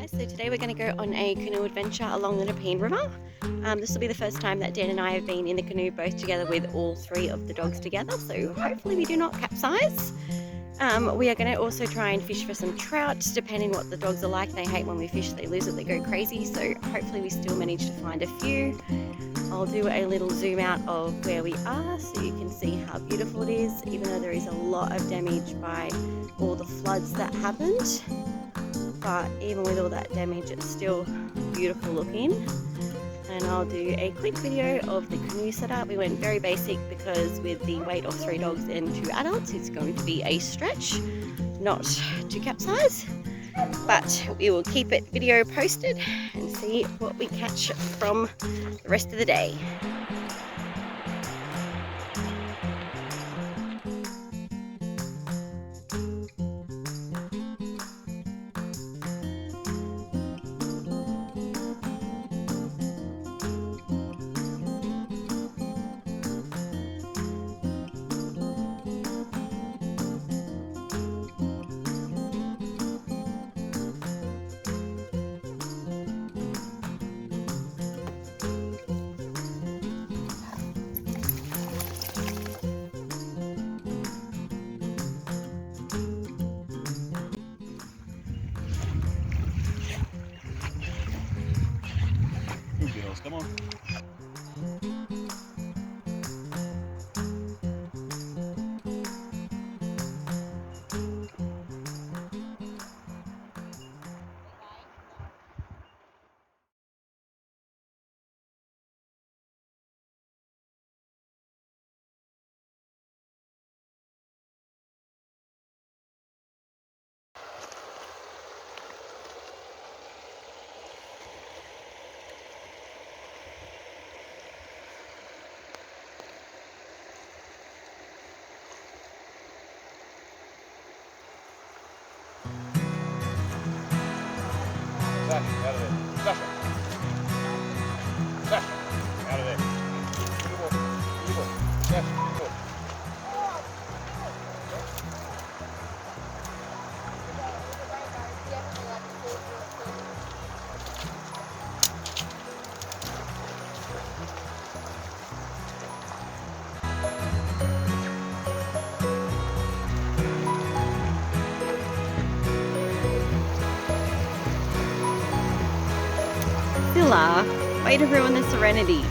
guys, so today we're going to go on a canoe adventure along the Nepean River. This will be the first time that Dan and I have been in the canoe both together with all three of the dogs together, so hopefully we do not capsize. We are going to also try and fish for some trout, depending what the dogs are like. They hate when we fish, they lose it, they go crazy, so hopefully we still manage to find a few. I'll do a little zoom out of where we are so you can see how beautiful it is, even though there is a lot of damage by all the floods that happened. But even with all that damage, it's still beautiful looking. And I'll do a quick video of the canoe setup. We went very basic because with the weight of 3 dogs and 2 adults, it's going to be a stretch, not to capsize. But we will keep it video posted and see what we catch from the rest of the day. Good girls, come on. Sasha, out of there. Sasha. Sasha, out of there. Good walk. Good walk. Sasha, good walk. Scylla, way to ruin the serenity.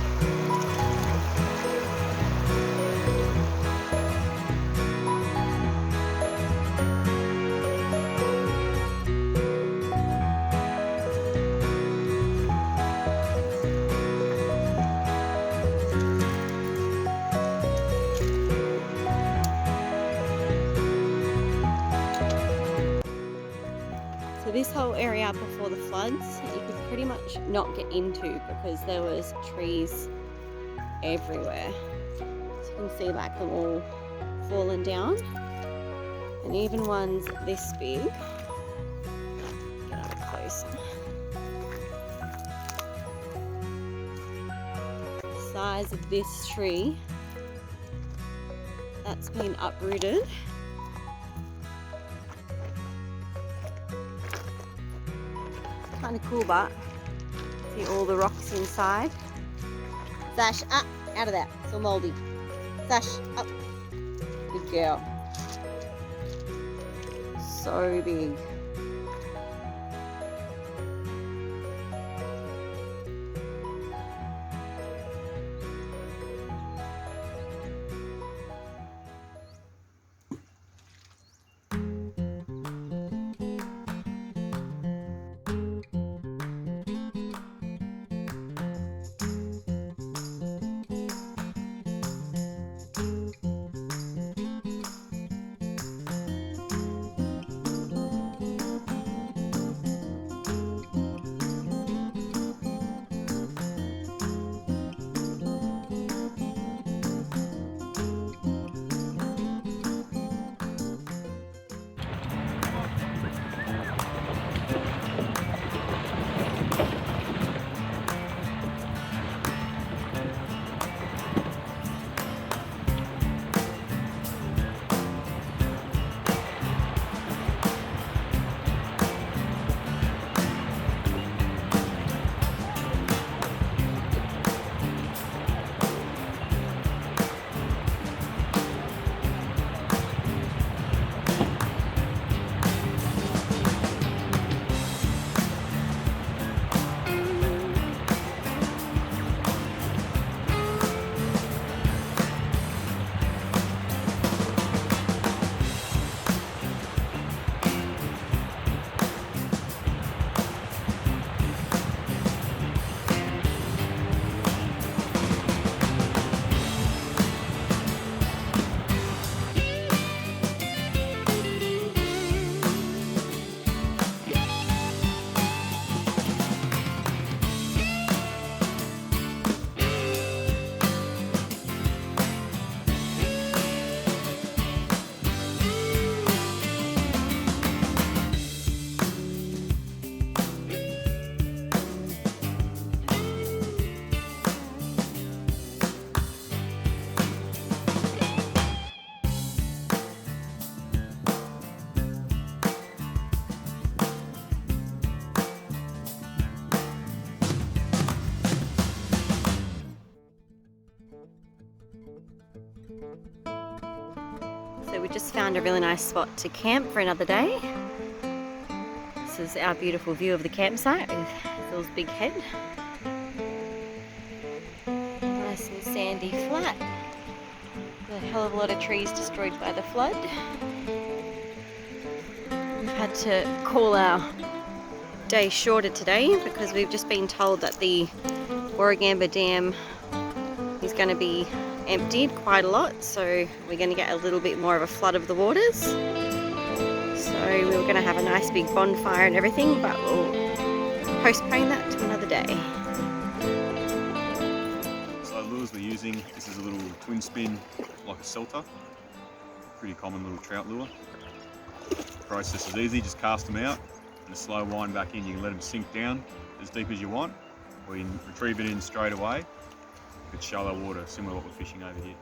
So this whole area before the floods, you could pretty much not get into because there was trees everywhere. So you can see like them all fallen down, and even ones this big. Get up close. The size of this tree, that's been uprooted. Kind of cool, but see all the rocks inside. Sash, up, out of that. It's all moldy. Sash, up. Good girl. So big. just found a really nice spot to camp for another day. This is our beautiful view of the campsite with Phil's big head. Nice and sandy flat. A hell of a lot of trees destroyed by the flood. We've had to call our day shorter today because we've just been told that the Warragamba Dam is going to be emptied quite a lot, so we're going to get a little bit more of a flood of the waters. So we were going to have a nice big bonfire and everything, but we'll postpone that to another day. So the lures we're using, this is a little twin spin like a Celta, pretty common little trout lure. The process is easy, just cast them out and a slow wind back in. You can let them sink down as deep as you want, or you can retrieve it in straight away if it's shallow water, similar to what we're fishing over here.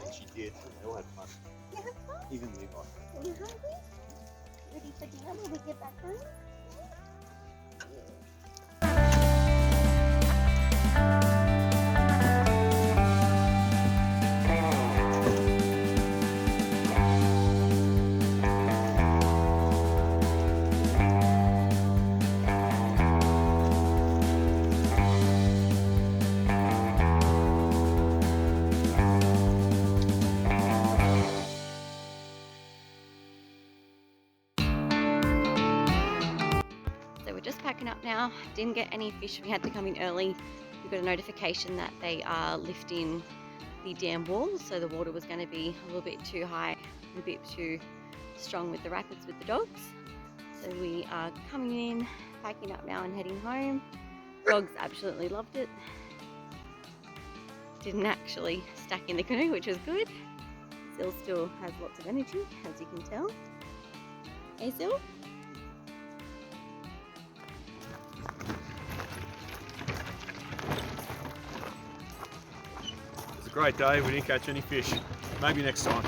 And she did. They all had fun. You have fun? Even Levi. Are you hungry? Ready for dinner when we get back home? So we're just packing up now. Didn't get any fish. We had to come in early. We got a notification that they are lifting the dam wall, so the water was going to be a little bit too high, a bit too strong with the rapids with the dogs. So we are coming in, packing up now and heading home. Dogs absolutely loved it. Didn't actually stack in the canoe, which was good. Sil still has lots of energy, as you can tell. Hey Sil? It was a great day. We didn't catch any fish. Maybe next time.